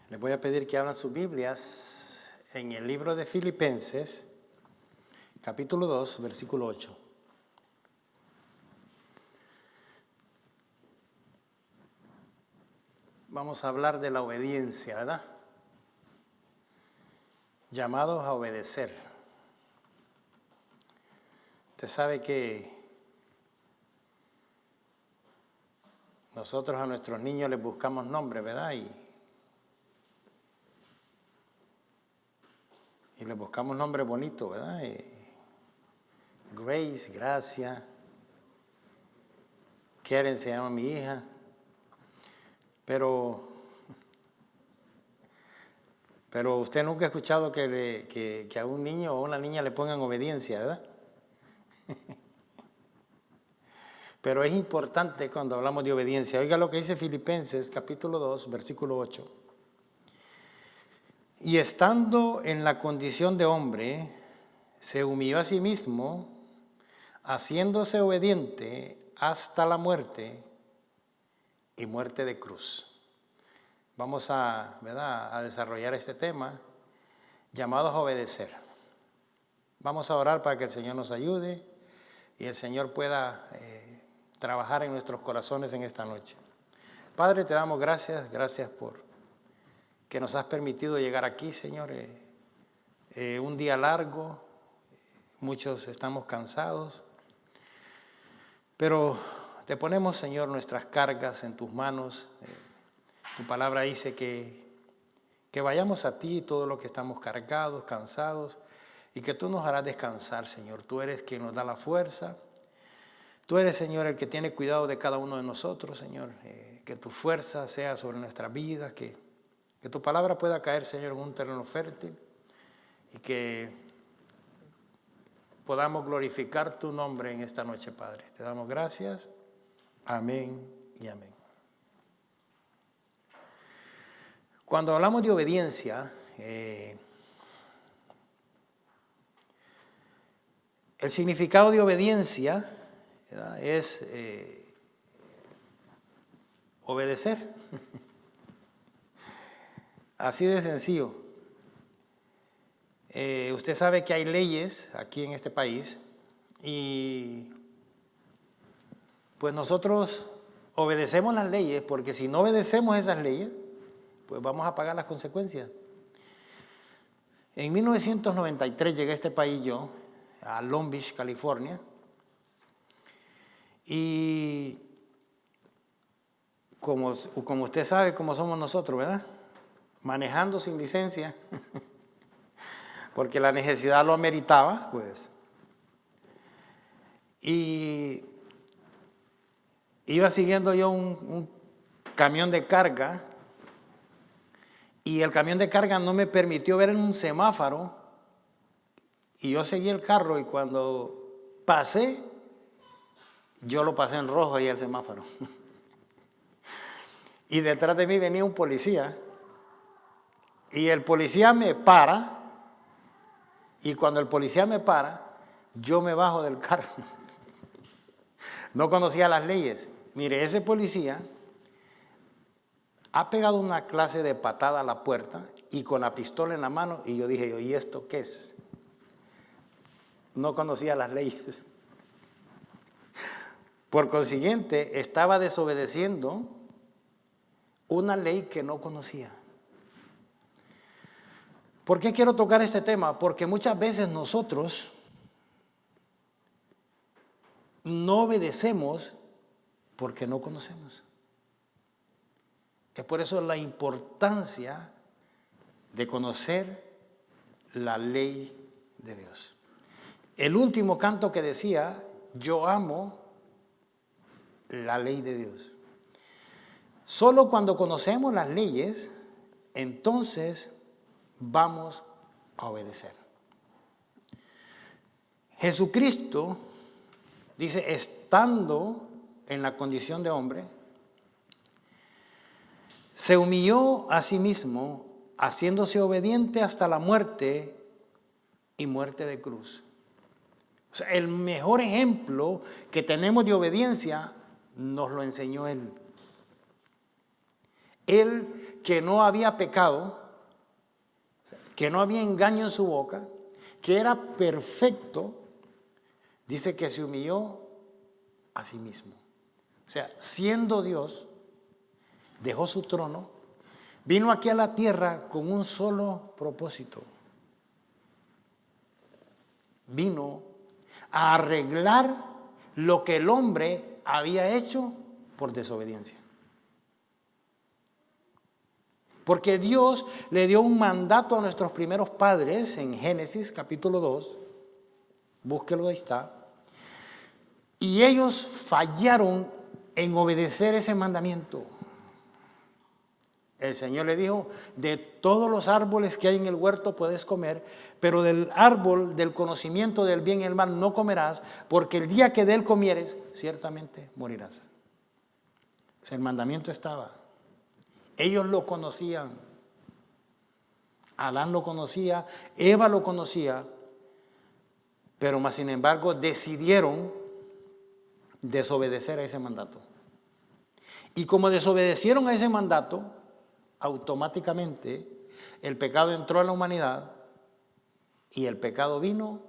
Les voy a pedir que abran sus Biblias en el libro de Filipenses, capítulo 2, versículo 8. Vamos a hablar de la obediencia, ¿verdad? Llamados a obedecer. Usted sabe que nosotros a nuestros niños les buscamos nombres, ¿verdad? Y les buscamos nombres bonitos, ¿verdad? Grace, Gracia. Karen se llama mi hija. Pero usted nunca ha escuchado que a un niño o a una niña le pongan obediencia, ¿verdad? Pero es importante cuando hablamos de obediencia. Oiga lo que dice Filipenses capítulo 2, versículo 8. Y estando en la condición de hombre, se humilló a sí mismo, haciéndose obediente hasta la muerte y muerte de cruz. Vamos a desarrollar este tema, llamados a obedecer. Vamos a orar para que el Señor nos ayude y el Señor pueda trabajar en nuestros corazones en esta noche. Padre, te damos gracias por que nos has permitido llegar aquí, Señor. Un día largo, muchos estamos cansados, pero te ponemos, Señor, nuestras cargas en tus manos. Tu palabra dice que vayamos a ti todos los que estamos cargados, cansados, y que tú nos harás descansar, Señor. Tú eres quien nos da la fuerza. Tú eres, Señor, el que tiene cuidado de cada uno de nosotros, Señor. Que tu fuerza sea sobre nuestra vida, que tu palabra pueda caer, Señor, en un terreno fértil y que podamos glorificar tu nombre en esta noche, Padre. Te damos gracias. Amén y amén. Cuando hablamos de obediencia, el significado de obediencia, ¿verdad?, es obedecer. Así de sencillo. Usted sabe que hay leyes aquí en este país y pues nosotros obedecemos las leyes porque si no obedecemos esas leyes, pues vamos a pagar las consecuencias. En 1993 llegué a este país yo, a Long Beach, California, y como usted sabe cómo somos nosotros, ¿verdad? Manejando sin licencia, porque la necesidad lo ameritaba, pues. Y iba siguiendo yo un camión de carga, y el camión de carga no me permitió ver en un semáforo, y yo seguí el carro, y cuando pasé, yo lo pasé en rojo ahí el semáforo. Y detrás de mí venía un policía, y el policía me para, y cuando el policía me para, yo me bajo del carro. No conocía las leyes. Mire, ese policía ha pegado una clase de patada a la puerta y con la pistola en la mano, y yo dije, ¿y esto qué es? No conocía las leyes. Por consiguiente, estaba desobedeciendo una ley que no conocía. ¿Por qué quiero tocar este tema? Porque muchas veces nosotros no obedecemos porque no conocemos. Es por eso la importancia de conocer la ley de Dios. El último canto que decía, yo amo la ley de Dios. Solo cuando conocemos las leyes, entonces vamos a obedecer. Jesucristo dice, estando en la condición de hombre, se humilló a sí mismo, haciéndose obediente hasta la muerte y muerte de cruz. O sea, el mejor ejemplo que tenemos de obediencia nos lo enseñó Él. Él que no había pecado, que no había engaño en su boca, que era perfecto, dice que se humilló a sí mismo. O sea, siendo Dios, dejó su trono, vino aquí a la tierra con un solo propósito. Vino a arreglar lo que el hombre había hecho por desobediencia. Porque Dios le dio un mandato a nuestros primeros padres en Génesis capítulo 2, búsquelo, ahí está, y ellos fallaron en obedecer ese mandamiento. El Señor le dijo, de todos los árboles que hay en el huerto puedes comer, pero del árbol del conocimiento del bien y el mal no comerás, porque el día que de él comieres, ciertamente morirás. O sea, el mandamiento estaba. Ellos lo conocían. Adán lo conocía, Eva lo conocía, pero más sin embargo decidieron desobedecer a ese mandato. Y como desobedecieron a ese mandato, automáticamente el pecado entró a la humanidad y el pecado vino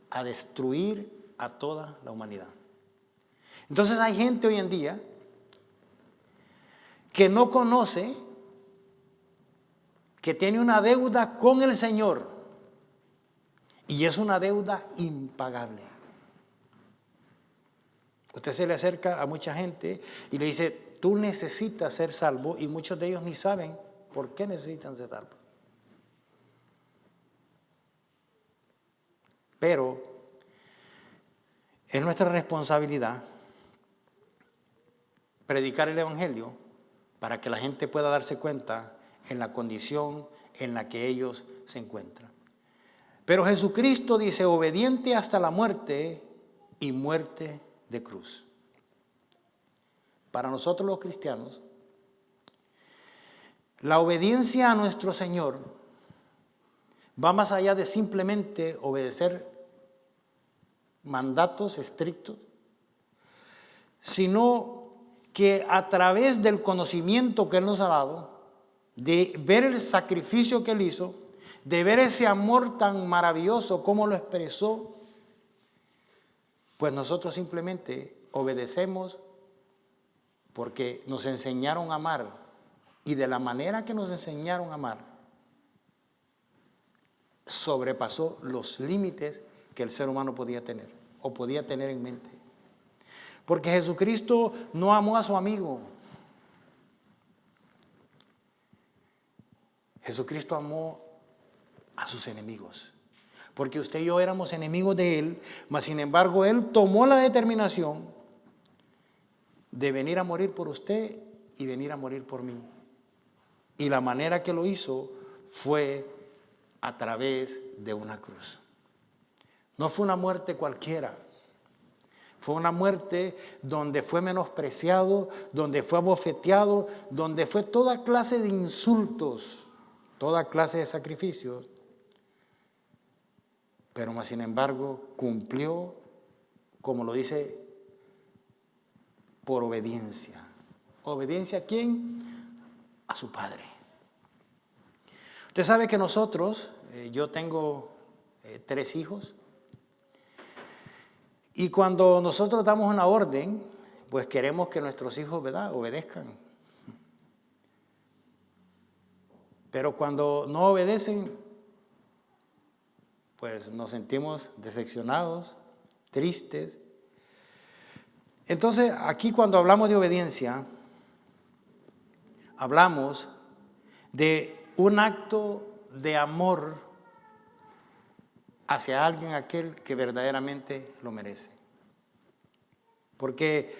a destruir a toda la humanidad. Entonces hay gente hoy en día que no conoce que tiene una deuda con el Señor y es una deuda impagable. Usted se le acerca a mucha gente y le dice, tú necesitas ser salvo, y muchos de ellos ni saben por qué necesitan ser salvos. Pero es nuestra responsabilidad predicar el Evangelio para que la gente pueda darse cuenta en la condición en la que ellos se encuentran. Pero Jesucristo dice, obediente hasta la muerte y muerte de cruz. Para nosotros los cristianos, la obediencia a nuestro Señor va más allá de simplemente obedecer mandatos estrictos, sino que a través del conocimiento que Él nos ha dado, de ver el sacrificio que Él hizo, de ver ese amor tan maravilloso como lo expresó, pues nosotros simplemente obedecemos porque nos enseñaron a amar, y de la manera que nos enseñaron a amar sobrepasó los límites que el ser humano podía tener o podía tener en mente. Porque Jesucristo no amó a su amigo. Jesucristo amó a sus enemigos. Porque usted y yo éramos enemigos de Él, mas sin embargo Él tomó la determinación de venir a morir por usted y venir a morir por mí. Y la manera que lo hizo fue a través de una cruz. No fue una muerte cualquiera. Fue una muerte donde fue menospreciado, donde fue abofeteado, donde fue toda clase de insultos, toda clase de sacrificios. Pero más sin embargo cumplió, como lo dice, por obediencia. ¿Obediencia a quién? A su Padre. Usted sabe que nosotros, yo tengo 3 hijos, y cuando nosotros damos una orden, pues queremos que nuestros hijos, ¿verdad?, obedezcan. Pero cuando no obedecen, pues nos sentimos decepcionados, tristes. Entonces, aquí cuando hablamos de obediencia, hablamos de un acto de amor hacia alguien, aquel que verdaderamente lo merece. Porque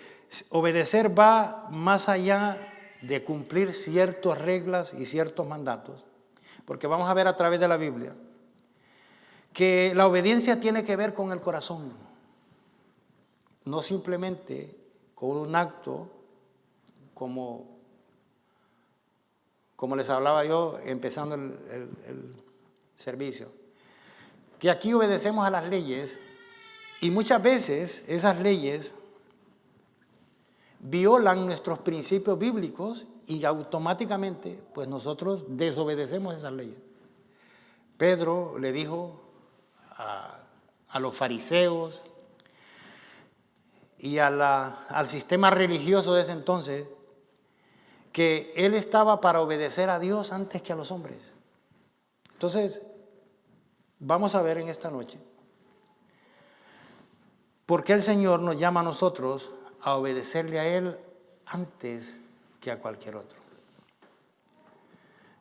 obedecer va más allá de cumplir ciertas reglas y ciertos mandatos. Porque vamos a ver a través de la Biblia que la obediencia tiene que ver con el corazón. No simplemente con un acto como les hablaba yo empezando el servicio, que aquí obedecemos a las leyes y muchas veces esas leyes violan nuestros principios bíblicos y automáticamente pues nosotros desobedecemos esas leyes. Pedro le dijo a los fariseos y al sistema religioso de ese entonces que él estaba para obedecer a Dios antes que a los hombres. Entonces, vamos a ver en esta noche por qué el Señor nos llama a nosotros a obedecerle a Él antes que a cualquier otro.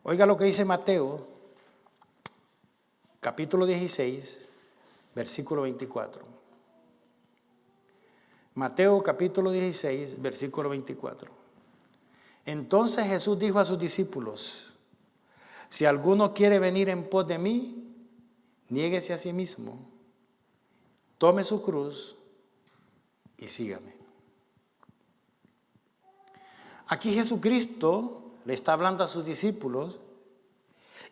Oiga lo que dice Mateo, capítulo 16, versículo 24. Mateo capítulo 16, versículo 24. Entonces Jesús dijo a sus discípulos: si alguno quiere venir en pos de mí, niéguese a sí mismo, tome su cruz y sígame. Aquí Jesucristo le está hablando a sus discípulos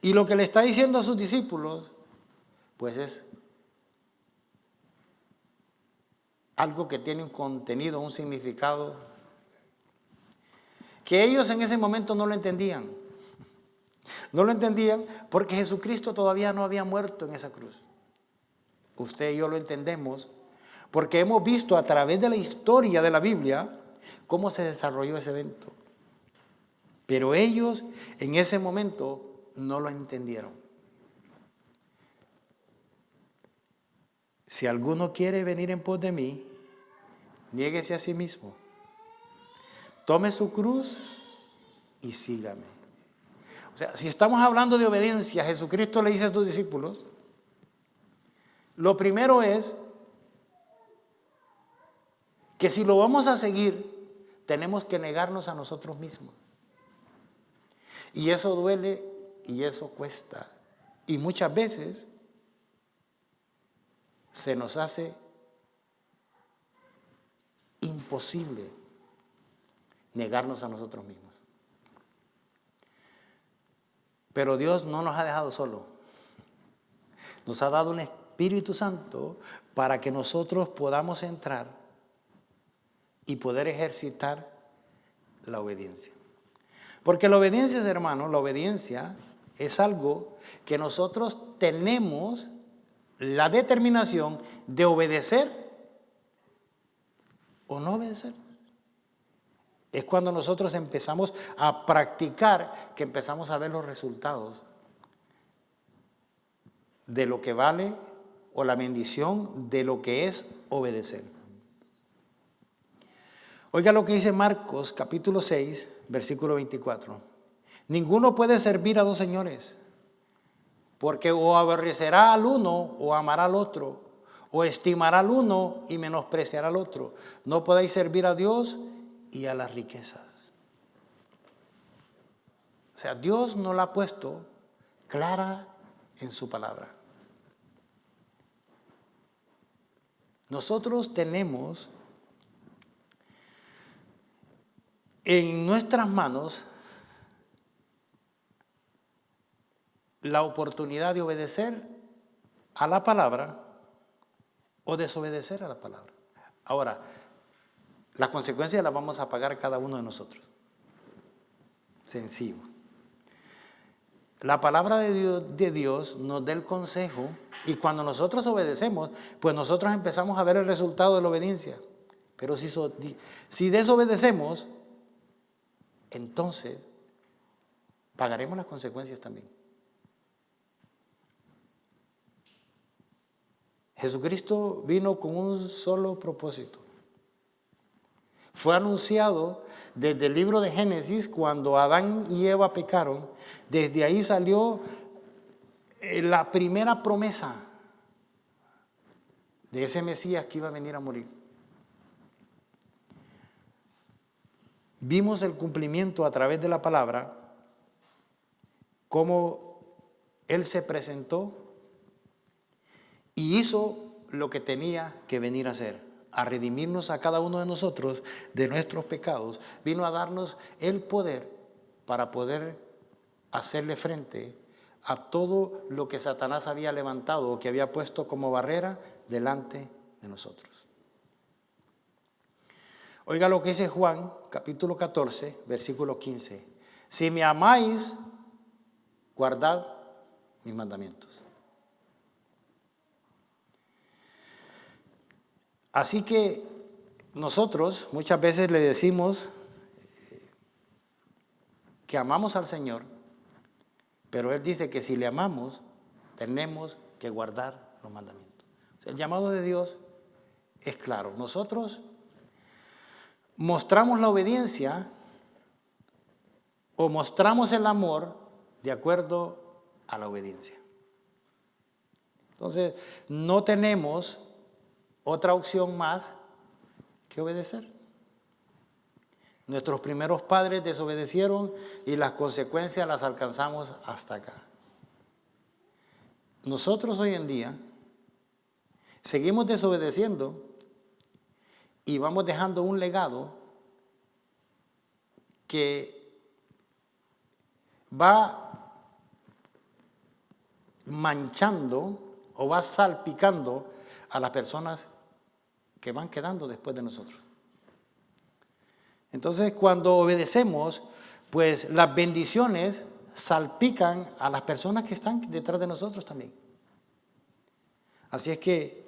y lo que le está diciendo a sus discípulos pues es algo que tiene un contenido, un significado que ellos en ese momento no lo entendían. No lo entendían porque Jesucristo todavía no había muerto en esa cruz. Usted y yo lo entendemos porque hemos visto a través de la historia de la Biblia cómo se desarrolló ese evento. Pero ellos en ese momento no lo entendieron. Si alguno quiere venir en pos de mí, niéguese a sí mismo. Tome su cruz y sígame. O sea, si estamos hablando de obediencia, Jesucristo le dice a sus discípulos, lo primero es que si lo vamos a seguir, tenemos que negarnos a nosotros mismos. Y eso duele y eso cuesta. Y muchas veces se nos hace imposible negarnos a nosotros mismos. Pero Dios no nos ha dejado solos. Nos ha dado un Espíritu Santo para que nosotros podamos entrar y poder ejercitar la obediencia. Porque la obediencia, hermanos, la obediencia es algo que nosotros tenemos la determinación de obedecer o no obedecer. Es cuando nosotros empezamos a practicar que empezamos a ver los resultados de lo que vale o la bendición de lo que es obedecer. Oiga lo que dice Marcos capítulo 6, versículo 24. Ninguno puede servir a dos señores, porque o aborrecerá al uno o amará al otro, o estimará al uno y menospreciará al otro. No podéis servir a Dios y a las riquezas. O sea, Dios nos la ha puesto clara en su palabra. Nosotros tenemos en nuestras manos la oportunidad de obedecer a la palabra o desobedecer a la palabra. Ahora, las consecuencias las vamos a pagar cada uno de nosotros. Sencillo. La palabra de Dios nos da el consejo y cuando nosotros obedecemos, pues nosotros empezamos a ver el resultado de la obediencia. Pero si desobedecemos, entonces pagaremos las consecuencias también. Jesucristo vino con un solo propósito. Fue anunciado desde el libro de Génesis cuando Adán y Eva pecaron. Desde ahí salió la primera promesa de ese Mesías que iba a venir a morir. Vimos el cumplimiento a través de la palabra, cómo Él se presentó y hizo lo que tenía que venir a hacer, a redimirnos a cada uno de nosotros de nuestros pecados. Vino a darnos el poder para poder hacerle frente a todo lo que Satanás había levantado o que había puesto como barrera delante de nosotros. Oiga lo que dice Juan, capítulo 14, versículo 15. Si me amáis, guardad mis mandamientos. Así que nosotros muchas veces le decimos que amamos al Señor, pero Él dice que si le amamos, tenemos que guardar los mandamientos. O sea, el llamado de Dios es claro. Nosotros mostramos la obediencia o mostramos el amor de acuerdo a la obediencia. Entonces, no tenemos otra opción más que obedecer. Nuestros primeros padres desobedecieron y las consecuencias las alcanzamos hasta acá. Nosotros hoy en día seguimos desobedeciendo y vamos dejando un legado que va manchando o va salpicando a las personas que van quedando después de nosotros. Entonces, cuando obedecemos, pues las bendiciones salpican a las personas que están detrás de nosotros también. Así es que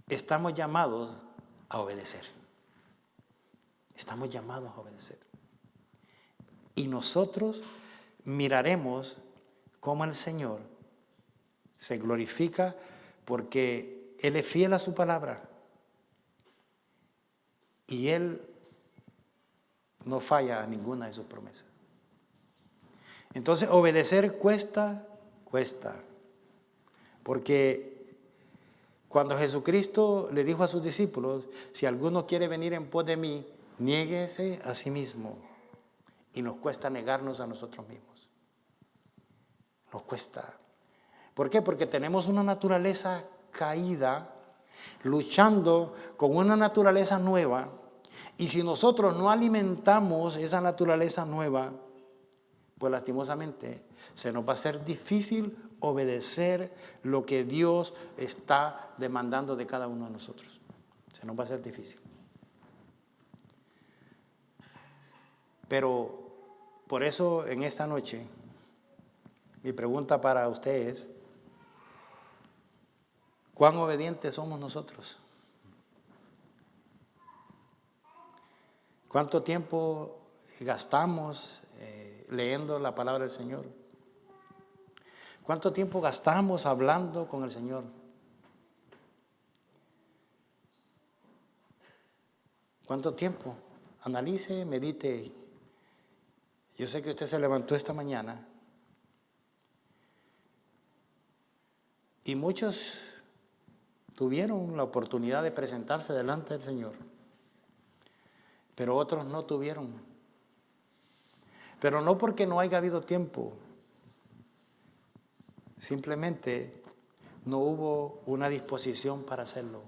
estamos llamados a obedecer. Estamos llamados a obedecer. Y nosotros miraremos cómo el Señor se glorifica porque Él es fiel a su palabra. Y Él no falla a ninguna de sus promesas. Entonces, obedecer cuesta. Porque cuando Jesucristo le dijo a sus discípulos, si alguno quiere venir en pos de mí, niéguese a sí mismo. Y nos cuesta negarnos a nosotros mismos. Nos cuesta. ¿Por qué? Porque tenemos una naturaleza caída, luchando con una naturaleza nueva. Y si nosotros no alimentamos esa naturaleza nueva, pues lastimosamente se nos va a hacer difícil obedecer lo que Dios está demandando de cada uno de nosotros. Se nos va a hacer difícil. Pero por eso en esta noche, mi pregunta para usted es, ¿cuán obedientes somos nosotros? ¿Cuánto tiempo gastamos leyendo la palabra del Señor? ¿Cuánto tiempo gastamos hablando con el Señor? ¿Cuánto tiempo? Analice, medite. Yo sé que usted se levantó esta mañana y muchos tuvieron la oportunidad de presentarse delante del Señor, pero otros no tuvieron. Pero no porque no haya habido tiempo, simplemente no hubo una disposición para hacerlo.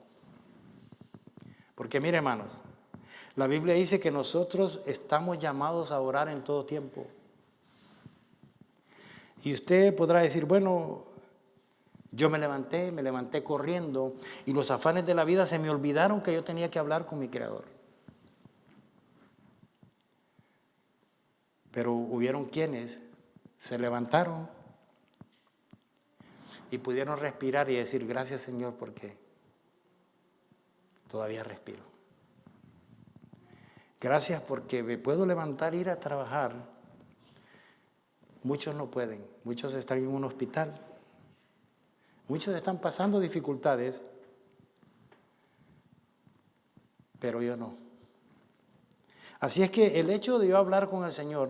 Porque mire, hermanos, la Biblia dice que nosotros estamos llamados a orar en todo tiempo. Y usted podrá decir, bueno, yo me levanté corriendo y los afanes de la vida se me olvidaron que yo tenía que hablar con mi Creador. Pero hubieron quienes se levantaron y pudieron respirar y decir, gracias Señor, porque todavía respiro. Gracias porque me puedo levantar e ir a trabajar. Muchos no pueden, muchos están en un hospital, muchos están pasando dificultades, pero yo no. Así es que el hecho de yo hablar con el Señor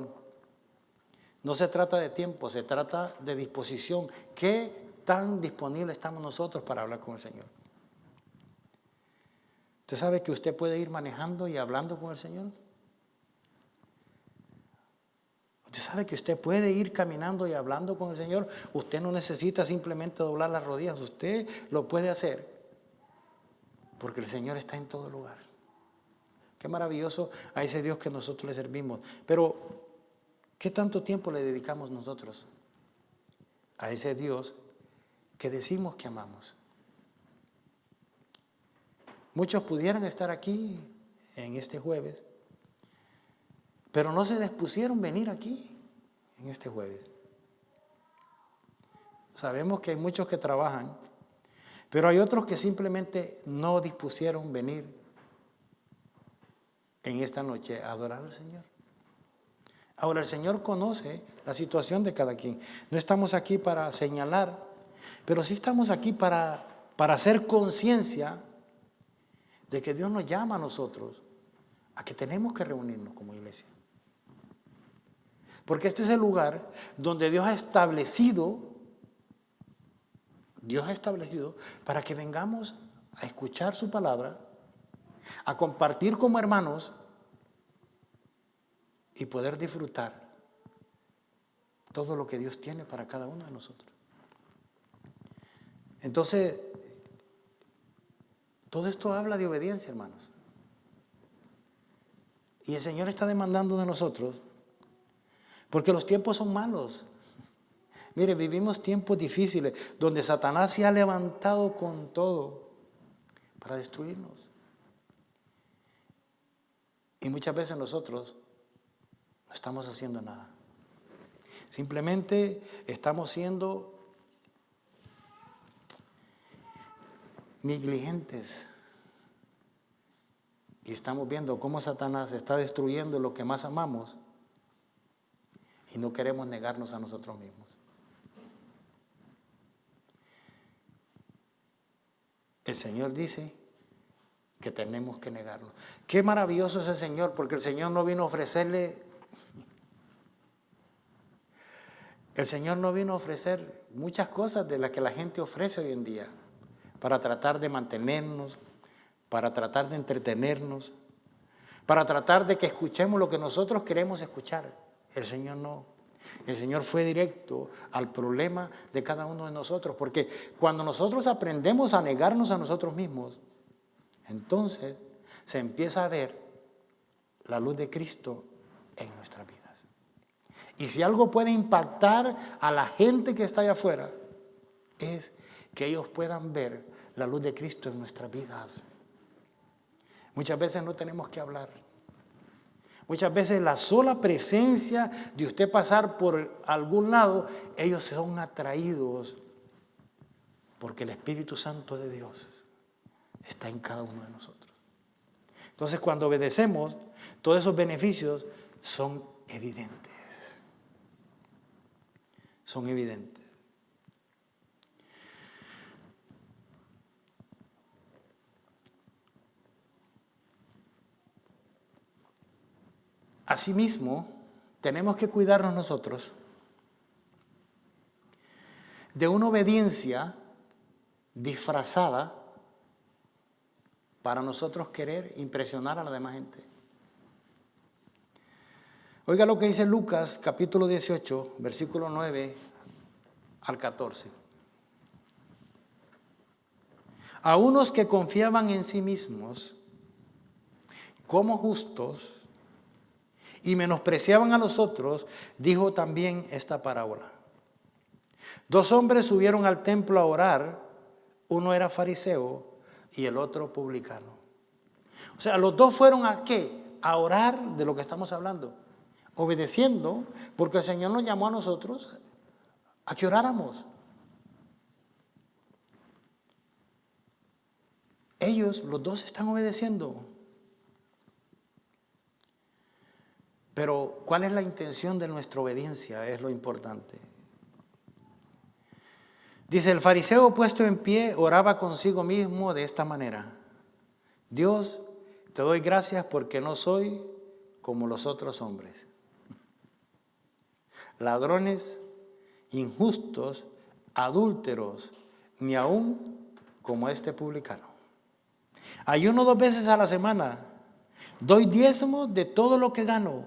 no se trata de tiempo, se trata de disposición. ¿Qué tan disponibles estamos nosotros para hablar con el Señor? ¿Usted sabe que usted puede ir manejando y hablando con el Señor? ¿Usted sabe que usted puede ir caminando y hablando con el Señor? Usted no necesita simplemente doblar las rodillas, usted lo puede hacer porque el Señor está en todo lugar. Qué maravilloso a ese Dios que nosotros le servimos. Pero, ¿qué tanto tiempo le dedicamos nosotros a ese Dios que decimos que amamos? Muchos pudieran estar aquí en este jueves, pero no se dispusieron venir aquí en este jueves. Sabemos que hay muchos que trabajan, pero hay otros que simplemente no dispusieron venir en esta noche a adorar al Señor. Ahora, el Señor conoce la situación de cada quien. No estamos aquí para señalar, pero sí estamos aquí para hacer conciencia de que Dios nos llama a nosotros a que tenemos que reunirnos como iglesia. Porque este es el lugar donde Dios ha establecido para que vengamos a escuchar su palabra, a compartir como hermanos y poder disfrutar todo lo que Dios tiene para cada uno de nosotros. Entonces, todo esto habla de obediencia, hermanos. Y el Señor está demandando de nosotros, porque los tiempos son malos. Mire, vivimos tiempos difíciles donde Satanás se ha levantado con todo para destruirnos. Y muchas veces nosotros no estamos haciendo nada. Simplemente estamos siendo negligentes. Y estamos viendo cómo Satanás está destruyendo lo que más amamos y no queremos negarnos a nosotros mismos. El Señor dice que tenemos que negarnos. Qué maravilloso es el Señor, porque el Señor no vino a ofrecerle, muchas cosas de las que la gente ofrece hoy en día, para tratar de mantenernos, para tratar de entretenernos, para tratar de que escuchemos lo que nosotros queremos escuchar. El Señor no. El Señor fue directo al problema de cada uno de nosotros, porque cuando nosotros aprendemos a negarnos a nosotros mismos, entonces se empieza a ver la luz de Cristo en nuestras vidas. Y si algo puede impactar a la gente que está allá afuera, es que ellos puedan ver la luz de Cristo en nuestras vidas. Muchas veces no tenemos que hablar. Muchas veces la sola presencia de usted pasar por algún lado, ellos son atraídos porque el Espíritu Santo de Dios está en cada uno de nosotros. Entonces, cuando obedecemos, todos esos beneficios son evidentes. Son evidentes. Asimismo, tenemos que cuidarnos nosotros de una obediencia disfrazada para nosotros querer impresionar a la demás gente. Oiga lo que dice Lucas, capítulo 18, versículo 9 al 14. A unos que confiaban en sí mismos como justos y menospreciaban a los otros, dijo también esta parábola. 2 hombres subieron al templo a orar, uno era fariseo y el otro publicano. O sea, los dos fueron ¿a qué? A orar, de lo que estamos hablando, obedeciendo, porque el Señor nos llamó a nosotros a que oráramos. Ellos, los dos, están obedeciendo. Pero, ¿cuál es la intención de nuestra obediencia? Es lo importante. Dice, el fariseo puesto en pie oraba consigo mismo de esta manera. Dios, te doy gracias porque no soy como los otros hombres. Ladrones, injustos, adúlteros, ni aún como este publicano. Ayuno 2 veces a la semana. Doy diezmo de todo lo que gano.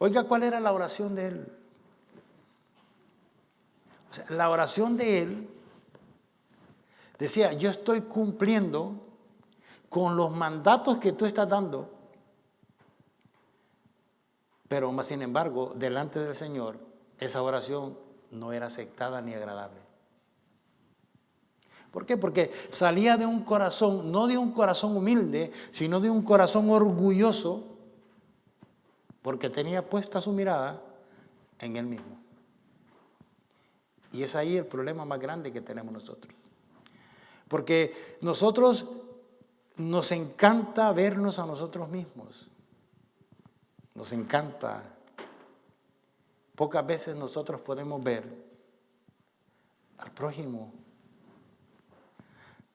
Oiga, ¿cuál era la oración de él? O sea, la oración de él decía, yo estoy cumpliendo con los mandatos que tú estás dando, pero más sin embargo, delante del Señor, esa oración no era aceptada ni agradable. ¿Por qué? Porque salía de un corazón, no de un corazón humilde, sino de un corazón orgulloso, porque tenía puesta su mirada en él mismo. Y es ahí el problema más grande que tenemos nosotros. Porque nosotros nos encanta vernos a nosotros mismos. Nos encanta. Pocas veces nosotros podemos ver al prójimo.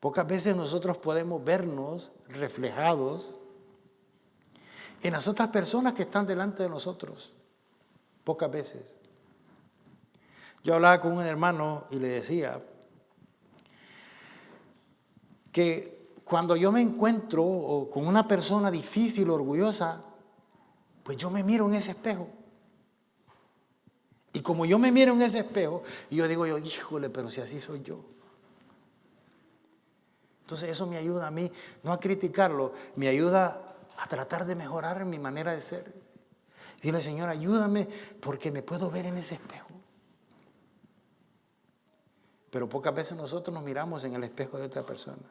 Pocas veces nosotros podemos vernos reflejados en las otras personas que están delante de nosotros. Pocas veces. Yo hablaba con un hermano y le decía que cuando yo me encuentro con una persona difícil, orgullosa, pues yo me miro en ese espejo. Y como yo me miro en ese espejo, yo digo híjole, pero si así soy yo. Entonces eso me ayuda a mí, no a criticarlo, me ayuda a tratar de mejorar mi manera de ser. Dile, Señor, ayúdame porque me puedo ver en ese espejo. Pero pocas veces nosotros nos miramos en el espejo de otra persona.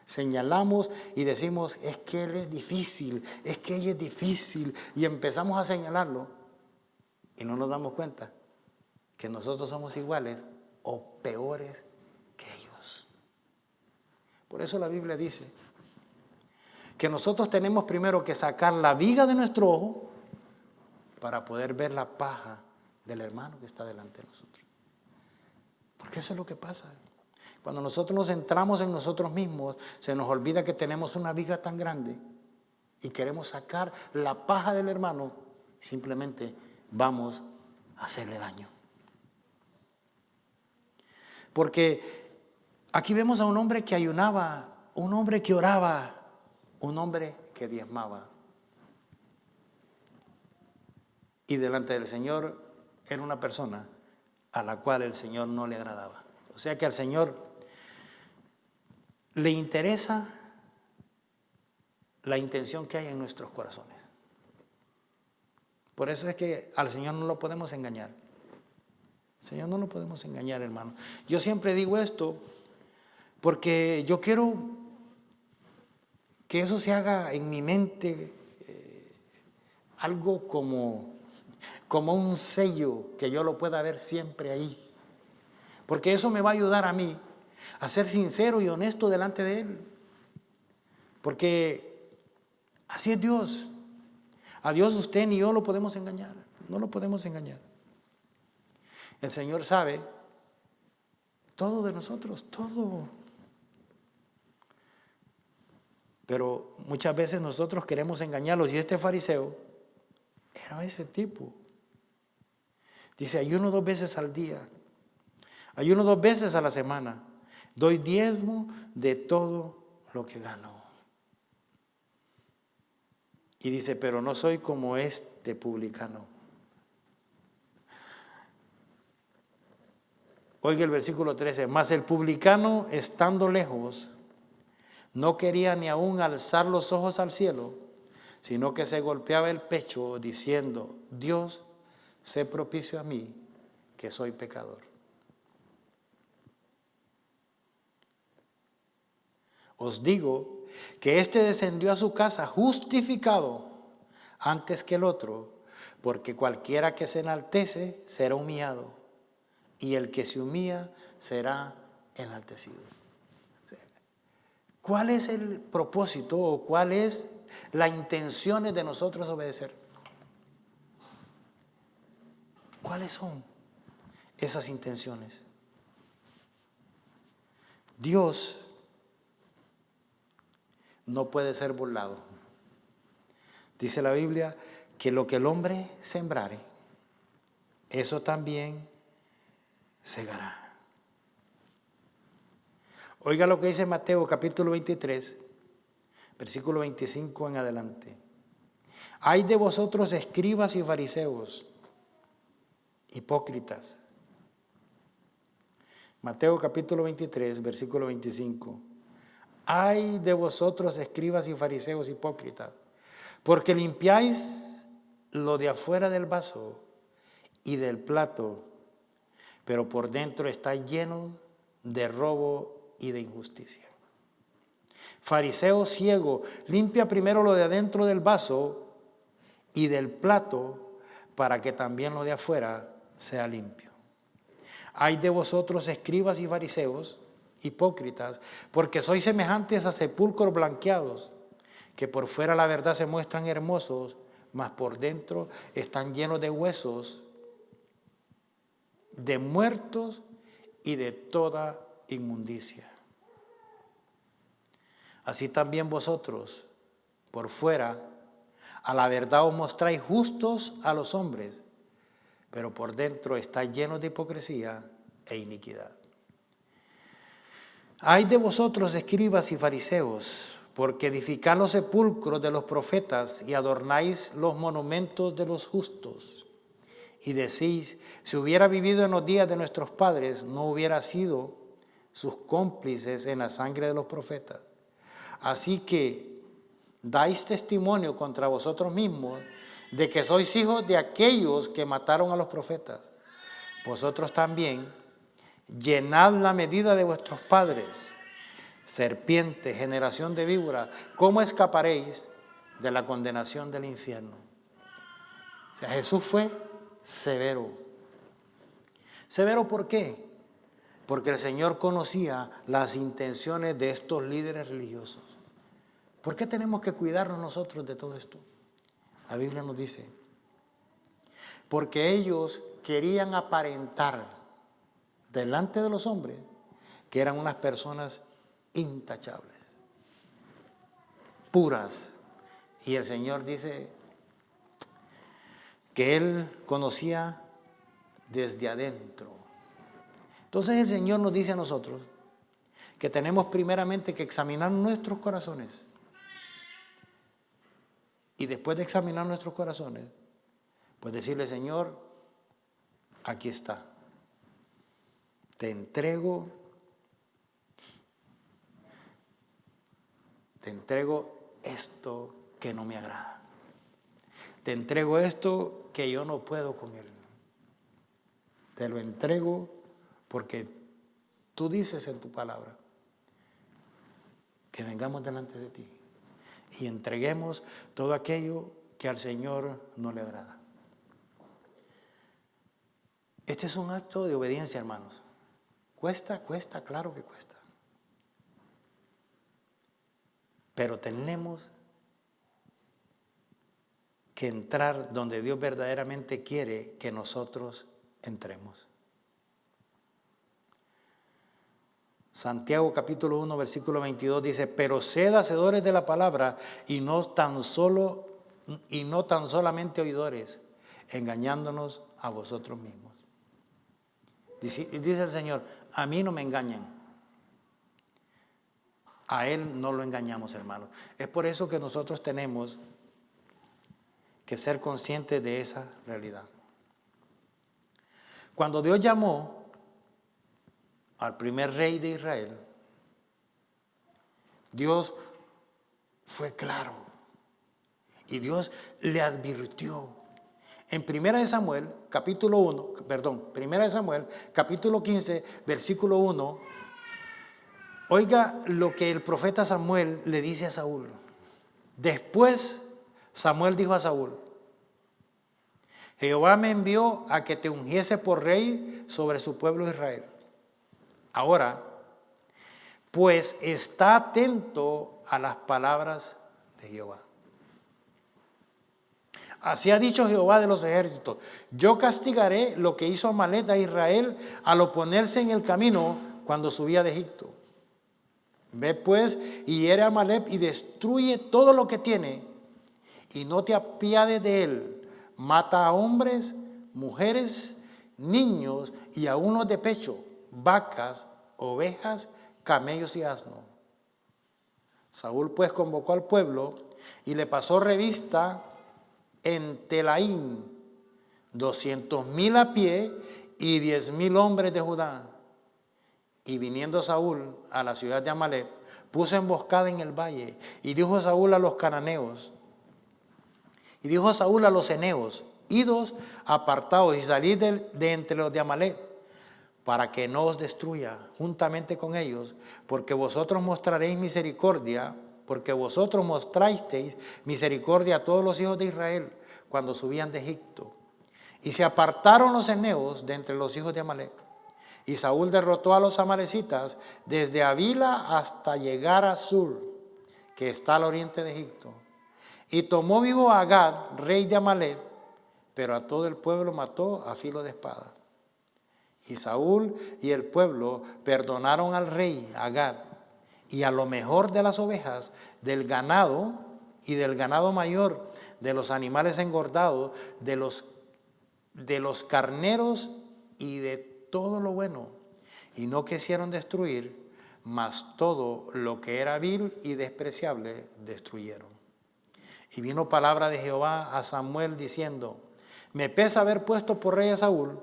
Señalamos y decimos, es que él es difícil, es que ella es difícil. Y empezamos a señalarlo y no nos damos cuenta que nosotros somos iguales o peores que ellos. Por eso la Biblia dice que nosotros tenemos primero que sacar la viga de nuestro ojo para poder ver la paja del hermano que está delante de nosotros. Porque eso es lo que pasa. Cuando nosotros nos centramos en nosotros mismos, se nos olvida que tenemos una viga tan grande y queremos sacar la paja del hermano, simplemente vamos a hacerle daño. Porque aquí vemos a un hombre que ayunaba, un hombre que oraba, un hombre que diezmaba. Y delante del Señor era una persona a la cual el Señor no le agradaba. O sea que al Señor le interesa la intención que hay en nuestros corazones. Por eso es que al Señor no lo podemos engañar. Al Señor no lo podemos engañar, hermano. Yo siempre digo esto porque yo quiero que eso se haga en mi mente algo como un sello, que yo lo pueda ver siempre ahí. Porque eso me va a ayudar a mí a ser sincero y honesto delante de Él. Porque así es Dios. A Dios usted ni yo lo podemos engañar. No lo podemos engañar. El Señor sabe todo de nosotros, todo. Pero muchas veces nosotros queremos engañarlos. Y este fariseo era ese tipo. Dice, ayuno 2 veces al día. Ayuno 2 veces a la semana. Doy diezmo de todo lo que gano. Y dice, pero no soy como este publicano. Oiga el versículo 13. Mas el publicano, estando lejos, no quería ni aún alzar los ojos al cielo, sino que se golpeaba el pecho diciendo, Dios, sé propicio a mí, que soy pecador. Os digo que éste descendió a su casa justificado antes que el otro, porque cualquiera que se enaltece será humillado, y el que se humilla será enaltecido. ¿Cuál es el propósito o cuál es la intención de nosotros obedecer? ¿Cuáles son esas intenciones? Dios no puede ser burlado. Dice la Biblia que lo que el hombre sembrare, eso también segará. Oiga lo que dice Mateo capítulo 23, versículo 25 en adelante. Ay de vosotros, escribas y fariseos, hipócritas. Mateo capítulo 23, versículo 25. Ay de vosotros, escribas y fariseos hipócritas, porque limpiáis lo de afuera del vaso y del plato, pero por dentro está lleno de robo y de injusticia. Fariseo ciego, limpia primero lo de adentro del vaso y del plato para que también lo de afuera sea limpio. Ay de vosotros, escribas y fariseos, hipócritas, porque sois semejantes a sepulcros blanqueados, que por fuera la verdad se muestran hermosos, mas por dentro están llenos de huesos, de muertos y de toda inmundicia. Así también vosotros, por fuera, a la verdad os mostráis justos a los hombres, pero por dentro estáis llenos de hipocresía e iniquidad. Ay de vosotros, escribas y fariseos, porque edificáis los sepulcros de los profetas y adornáis los monumentos de los justos. Y decís, si hubiera vivido en los días de nuestros padres, no hubiera sido sus cómplices en la sangre de los profetas. Así que dais testimonio contra vosotros mismos de que sois hijos de aquellos que mataron a los profetas. Vosotros también llenad la medida de vuestros padres. Serpiente, generación de víboras, ¿cómo escaparéis de la condenación del infierno? O sea, Jesús fue severo. ¿Severo por qué? Porque el Señor conocía las intenciones de estos líderes religiosos. ¿Por qué tenemos que cuidarnos nosotros de todo esto? La Biblia nos dice, porque ellos querían aparentar delante de los hombres que eran unas personas intachables, puras. Y el Señor dice que Él conocía desde adentro. Entonces el Señor nos dice a nosotros que tenemos primeramente que examinar nuestros corazones. Y después de examinar nuestros corazones, pues decirle, Señor, aquí está. Te entrego esto que no me agrada. Te entrego esto que yo no puedo con él. Te lo entrego porque tú dices en tu palabra que vengamos delante de ti y entreguemos todo aquello que al Señor no le agrada. Este es un acto de obediencia, hermanos. Cuesta, claro que cuesta. Pero tenemos que entrar donde Dios verdaderamente quiere que nosotros entremos. Santiago capítulo 1 versículo 22 dice, pero sed hacedores de la palabra y no tan solamente oidores, engañándonos a vosotros mismos. Dice el Señor, a mí no me engañan. A Él no lo engañamos, hermanos. Es por eso que nosotros tenemos que ser conscientes de esa realidad. Cuando Dios llamó al primer rey de Israel, Dios fue claro y Dios le advirtió. En 1 Samuel, capítulo 15, versículo 1, oiga lo que el profeta Samuel le dice a Saúl. Después Samuel dijo a Saúl, Jehová me envió a que te ungiese por rey sobre su pueblo Israel. Ahora, pues está atento a las palabras de Jehová. Así ha dicho Jehová de los ejércitos, yo castigaré lo que hizo Amalek a Israel al oponerse en el camino cuando subía de Egipto. Ve pues y hiere a Amalek y destruye todo lo que tiene y no te apiades de él. Mata a hombres, mujeres, niños y a unos de pecho, vacas, ovejas, camellos y asnos. Saúl pues convocó al pueblo y le pasó revista en Telaín 200,000 a pie y 10,000 hombres de Judá. Y viniendo Saúl a la ciudad de Amalek, puso emboscada en el valle y dijo Saúl a los cananeos y dijo Saúl a los eneos, idos apartados y salid de entre los de Amalek para que no os destruya juntamente con ellos, porque vosotros mostraréis misericordia, porque vosotros mostrasteis misericordia a todos los hijos de Israel cuando subían de Egipto. Y se apartaron los eneos de entre los hijos de Amalec. Y Saúl derrotó a los amalecitas desde Avila hasta llegar a Sur, que está al oriente de Egipto. Y tomó vivo a Agag, rey de Amalec, pero a todo el pueblo mató a filo de espada. Y Saúl y el pueblo perdonaron al rey Agag y a lo mejor de las ovejas, del ganado y del ganado mayor, de los animales engordados, de los carneros y de todo lo bueno. Y no quisieron destruir, mas todo lo que era vil y despreciable destruyeron. Y vino palabra de Jehová a Samuel diciendo: me pesa haber puesto por rey a Saúl,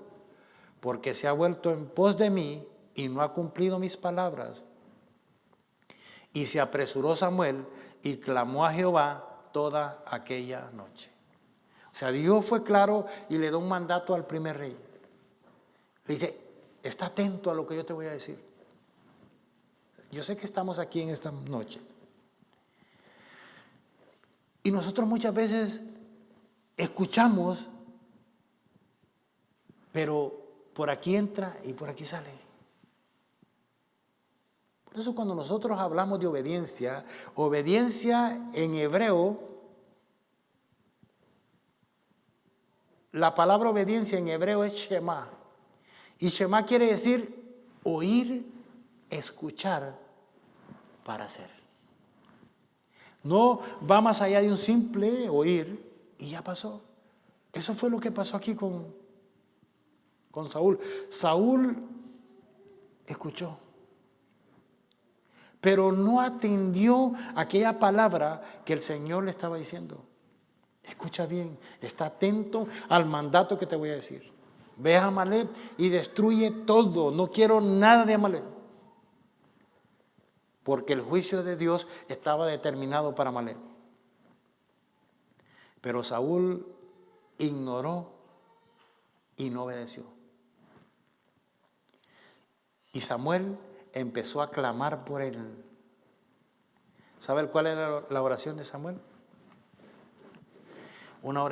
porque se ha vuelto en pos de mí y no ha cumplido mis palabras. Y se apresuró Samuel y clamó a Jehová toda aquella noche. O sea, Dios fue claro y le dio un mandato al primer rey. Le dice: está atento a lo que yo te voy a decir. Yo sé que estamos aquí en esta noche. Y nosotros muchas veces escuchamos, pero por aquí entra y por aquí sale. Por eso cuando nosotros hablamos de obediencia, obediencia en hebreo, la palabra obediencia en hebreo es Shema. Y Shema quiere decir oír, escuchar para hacer. No va más allá de un simple oír y ya pasó. Eso fue lo que pasó aquí con Saúl. Saúl escuchó, pero no atendió aquella palabra que el Señor le estaba diciendo. Escucha bien, está atento al mandato que te voy a decir. Ve a Amalec y destruye todo. No quiero nada de Amalec. Porque el juicio de Dios estaba determinado para Amalec. Pero Saúl ignoró y no obedeció. Y Samuel empezó a clamar por él. ¿Sabe cuál era la oración de Samuel? Una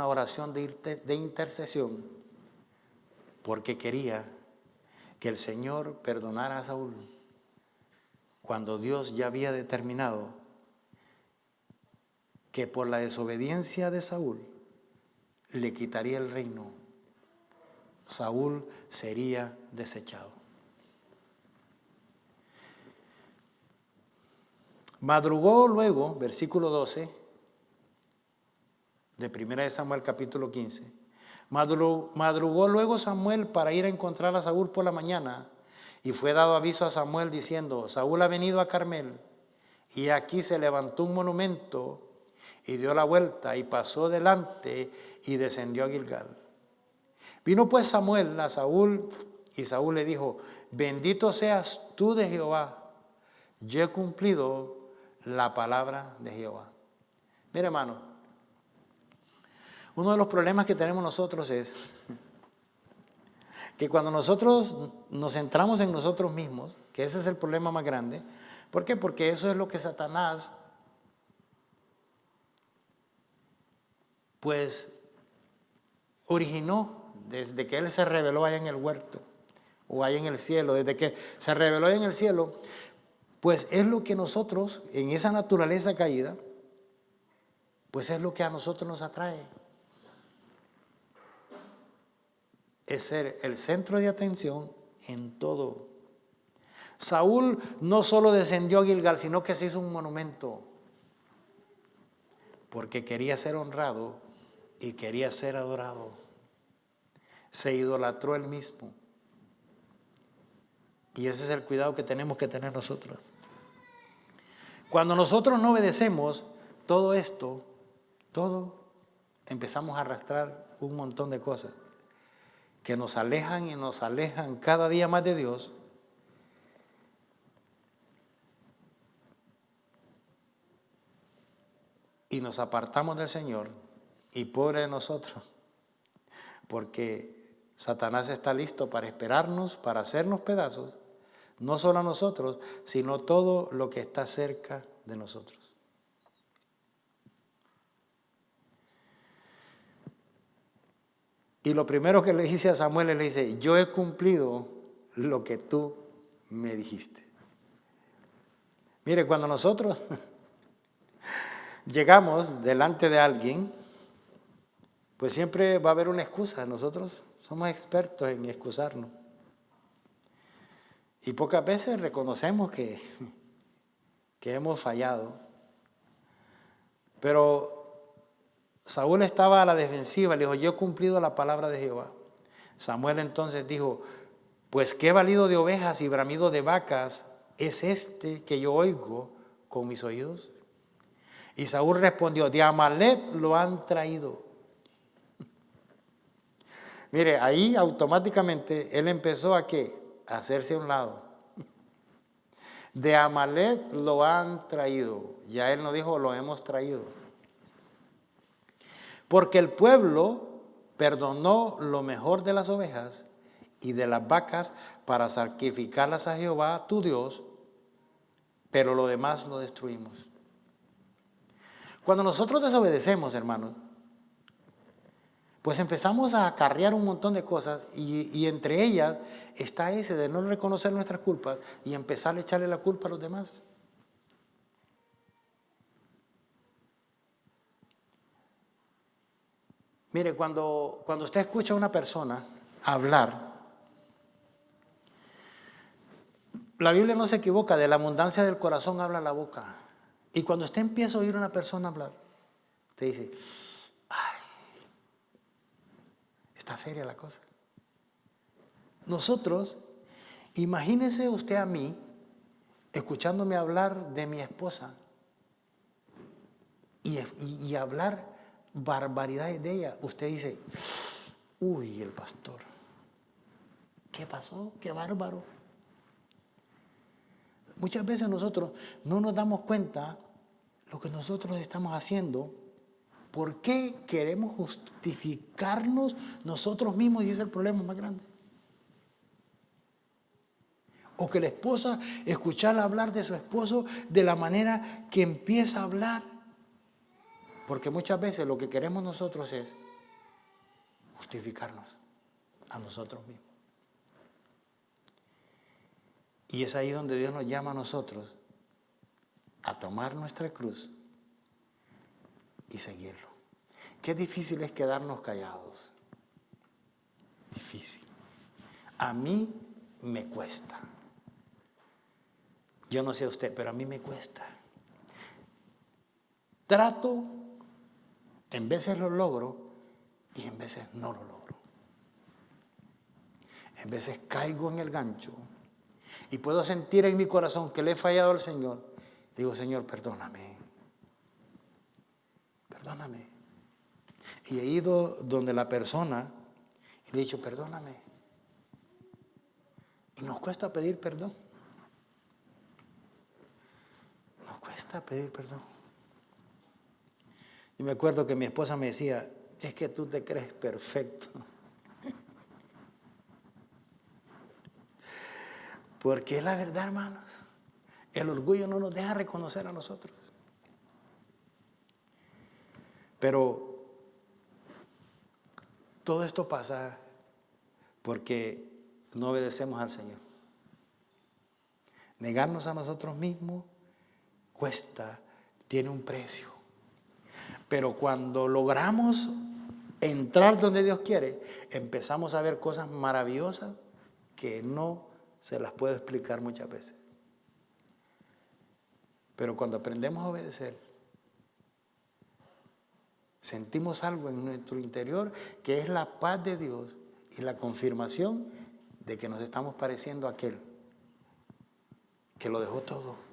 oración de intercesión, porque quería que el Señor perdonara a Saúl cuando Dios ya había determinado que por la desobediencia de Saúl le quitaría el reino. Saúl sería desechado. Madrugó luego, versículo 12 de 1 Samuel capítulo 15. Madrugó luego Samuel para ir a encontrar a Saúl por la mañana, y fue dado aviso a Samuel diciendo: Saúl ha venido a Carmel, y aquí se levantó un monumento, y dio la vuelta, y pasó delante, y descendió a Gilgal. Vino pues Samuel a Saúl, y Saúl le dijo: bendito seas tú de Jehová, yo he cumplido la palabra de Jehová. Mire, hermano, uno de los problemas que tenemos nosotros es que cuando nosotros nos centramos en nosotros mismos, que ese es el problema más grande. ¿Por qué? Porque eso es lo que Satanás pues originó desde que él se reveló allá en el huerto o allá en el cielo. Desde que se reveló allá en el cielo, pues es lo que nosotros, en esa naturaleza caída, pues es lo que a nosotros nos atrae. Es ser el centro de atención en todo. Saúl no solo descendió a Gilgal, sino que se hizo un monumento, porque quería ser honrado y quería ser adorado. Se idolatró él mismo. Y ese es el cuidado que tenemos que tener nosotros. Cuando nosotros no obedecemos todo esto, empezamos a arrastrar un montón de cosas que nos alejan y nos alejan cada día más de Dios. Y nos apartamos del Señor, y pobre de nosotros, porque Satanás está listo para esperarnos, para hacernos pedazos, no solo a nosotros, sino todo lo que está cerca de nosotros. Y lo primero que le dice a Samuel, le dice, yo he cumplido lo que tú me dijiste. Mire, cuando nosotros llegamos delante de alguien, pues siempre va a haber una excusa. Nosotros somos expertos en excusarnos. Y pocas veces reconocemos que hemos fallado. Pero Saúl estaba a la defensiva, le dijo, yo he cumplido la palabra de Jehová. Samuel entonces dijo, pues qué balido de ovejas y bramido de vacas es este que yo oigo con mis oídos. Y Saúl respondió, de Amalek lo han traído. Mire, ahí automáticamente él empezó a ¿qué? A hacerse a un lado. De Amalek lo han traído. Ya él no dijo, lo hemos traído. Porque el pueblo perdonó lo mejor de las ovejas y de las vacas para sacrificarlas a Jehová, tu Dios, pero lo demás lo destruimos. Cuando nosotros desobedecemos, hermanos, pues empezamos a acarrear un montón de cosas y entre ellas está ese de no reconocer nuestras culpas y empezar a echarle la culpa a los demás. Mire, cuando usted escucha a una persona hablar, la Biblia no se equivoca, de la abundancia del corazón habla la boca. Y cuando usted empieza a oír a una persona hablar, te dice, ay, está seria la cosa. Nosotros, imagínese usted a mí, escuchándome hablar de mi esposa y hablar barbaridades de ella. Usted dice, uy, el pastor, ¿qué pasó? Qué bárbaro. Muchas veces nosotros no nos damos cuenta lo que nosotros estamos haciendo. ¿Por qué queremos justificarnos nosotros mismos? Y ese es el problema más grande. O que la esposa escucharla hablar de su esposo de la manera que empieza a hablar. Porque muchas veces lo que queremos nosotros es justificarnos a nosotros mismos. Y es ahí donde Dios nos llama a nosotros a tomar nuestra cruz y seguirlo. Qué difícil es quedarnos callados. Difícil. A mí me cuesta. Yo no sé a usted, pero a mí me cuesta. Trato, en veces lo logro y en veces no lo logro. En veces caigo en el gancho y puedo sentir en mi corazón que le he fallado al Señor. Digo, Señor, perdóname. Perdóname. Y he ido donde la persona y le he dicho, perdóname. Y nos cuesta pedir perdón. Nos cuesta pedir perdón. Y me acuerdo que mi esposa me decía, es que tú te crees perfecto. Porque es la verdad, hermanos. El orgullo no nos deja reconocer a nosotros. Pero todo esto pasa porque no obedecemos al Señor. Negarnos a nosotros mismos cuesta, tiene un precio. Pero cuando logramos entrar donde Dios quiere, empezamos a ver cosas maravillosas que no se las puedo explicar muchas veces. Pero cuando aprendemos a obedecer, sentimos algo en nuestro interior que es la paz de Dios y la confirmación de que nos estamos pareciendo a aquel que lo dejó todo.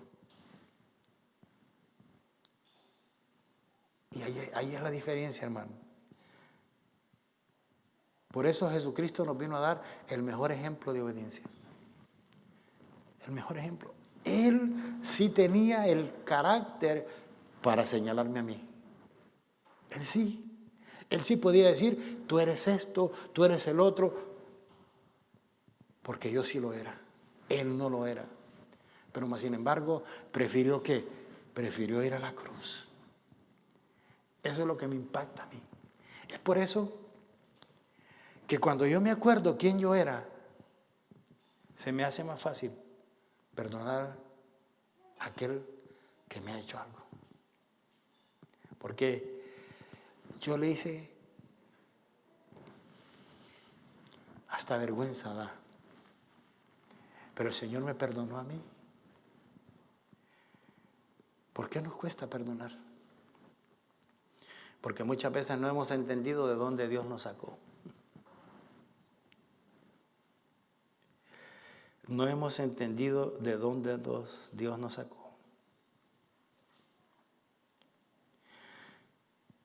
Y ahí es la diferencia, hermano. Por eso Jesucristo nos vino a dar el mejor ejemplo de obediencia. El mejor ejemplo. Él sí tenía el carácter para señalarme a mí. Él sí. Él sí podía decir, tú eres esto, tú eres el otro. porque yo sí lo era. Él no lo era. Pero más sin embargo, prefirió ¿qué? Prefirió ir a la cruz. Eso es lo que me impacta a mí. Es por eso que cuando yo me acuerdo quién yo era, se me hace más fácil perdonar a aquel que me ha hecho algo. Porque yo le hice, hasta vergüenza da. Pero el Señor me perdonó a mí. ¿Por qué nos cuesta perdonar? Porque muchas veces no hemos entendido de dónde Dios nos sacó. No hemos entendido de dónde Dios nos sacó.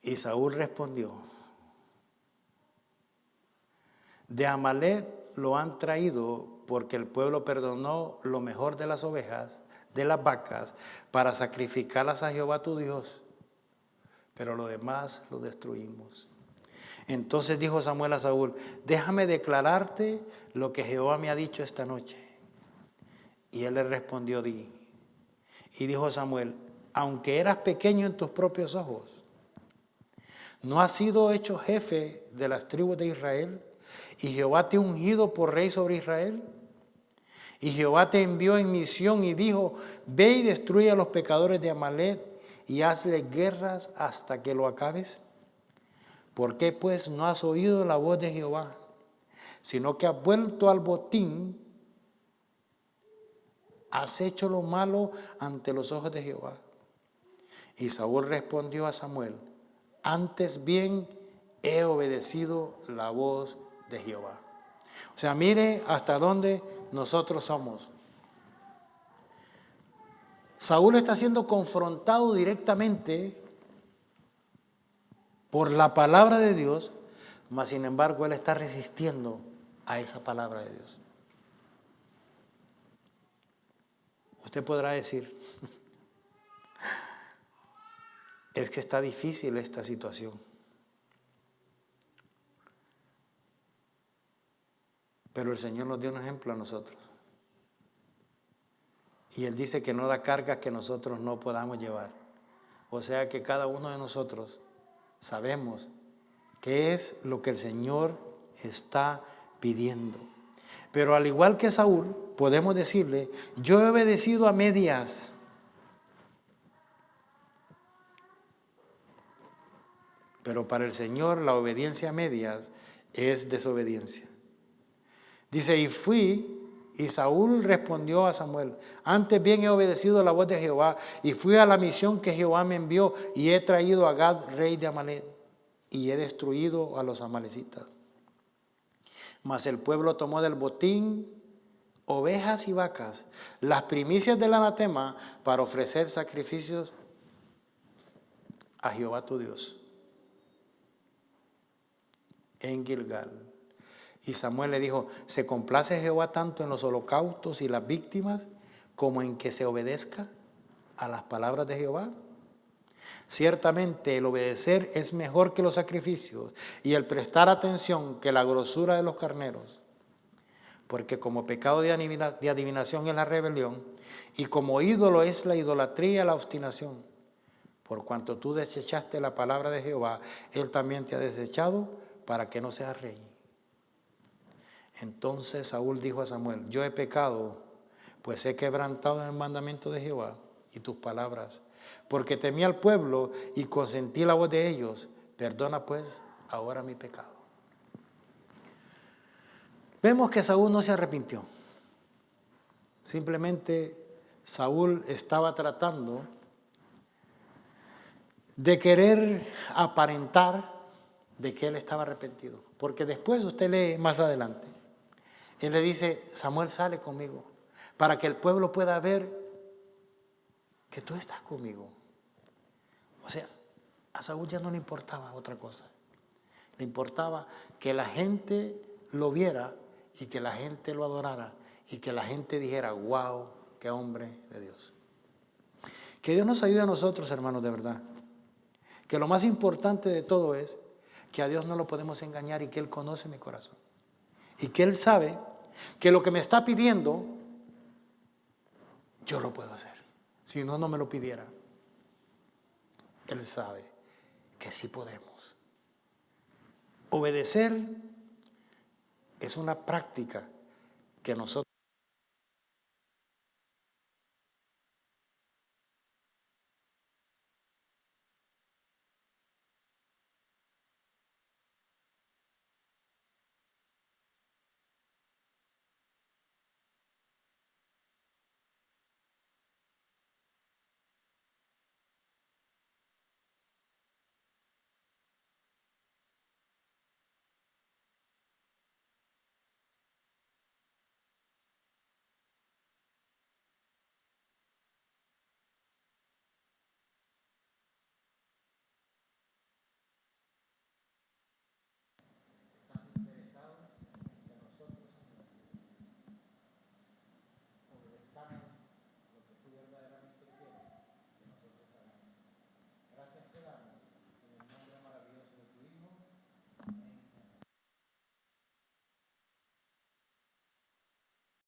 Y Saúl respondió: de Amalek lo han traído porque el pueblo perdonó lo mejor de las ovejas, de las vacas, para sacrificarlas a Jehová tu Dios. Pero lo demás lo destruimos. Entonces dijo Samuel a Saúl: déjame declararte lo que Jehová me ha dicho esta noche. Y él le respondió: di. Y dijo Samuel: aunque eras pequeño en tus propios ojos, ¿no has sido hecho jefe de las tribus de Israel? Y Jehová te ha ungido por rey sobre Israel. Y Jehová te envió en misión y dijo: ve y destruye a los pecadores de Amalek y hazle guerras hasta que lo acabes. ¿Por qué pues no has oído la voz de Jehová, sino que has vuelto al botín? Has hecho lo malo ante los ojos de Jehová. Y Saúl respondió a Samuel: antes bien he obedecido la voz de Jehová. O sea, mire hasta dónde nosotros somos. Saúl está siendo confrontado directamente por la palabra de Dios, mas sin embargo él está resistiendo a esa palabra de Dios. Usted podrá decir: es que está difícil esta situación. Pero el Señor nos dio un ejemplo a nosotros. Y Él dice que no da cargas que nosotros no podamos llevar. O sea que cada uno de nosotros sabemos qué es lo que el Señor está pidiendo. Pero al igual que Saúl, podemos decirle: yo he obedecido a medias. Pero para el Señor la obediencia a medias es desobediencia. Dice: y Saúl respondió a Samuel: antes bien he obedecido la voz de Jehová y fui a la misión que Jehová me envió y he traído a Gad, rey de Amalek, y he destruido a los amalecitas. Mas el pueblo tomó del botín ovejas y vacas, las primicias del anatema, para ofrecer sacrificios a Jehová tu Dios en Gilgal. Y Samuel le dijo: ¿se complace Jehová tanto en los holocaustos y las víctimas como en que se obedezca a las palabras de Jehová? Ciertamente el obedecer es mejor que los sacrificios y el prestar atención que la grosura de los carneros. Porque como pecado de adivinación es la rebelión y como ídolo es la idolatría, la obstinación. Por cuanto tú desechaste la palabra de Jehová, Él también te ha desechado para que no seas rey. Entonces Saúl dijo a Samuel: yo he pecado, pues he quebrantado el mandamiento de Jehová y tus palabras, porque temí al pueblo y consentí la voz de ellos. Perdona pues ahora mi pecado. Vemos que Saúl no se arrepintió. Simplemente Saúl estaba tratando de querer aparentar de que él estaba arrepentido. Porque después usted lee más adelante. Él le dice: Samuel, sale conmigo, para que el pueblo pueda ver que tú estás conmigo. O sea, a Saúl ya no le importaba otra cosa. Le importaba que la gente lo viera y que la gente lo adorara y que la gente dijera: wow, qué hombre de Dios. Que Dios nos ayude a nosotros, hermanos, de verdad. Que lo más importante de todo es que a Dios no lo podemos engañar y que Él conoce mi corazón. Y que Él sabe que lo que me está pidiendo, yo lo puedo hacer. Si no, no me lo pidiera. Él sabe que sí podemos. Obedecer es una práctica que nosotros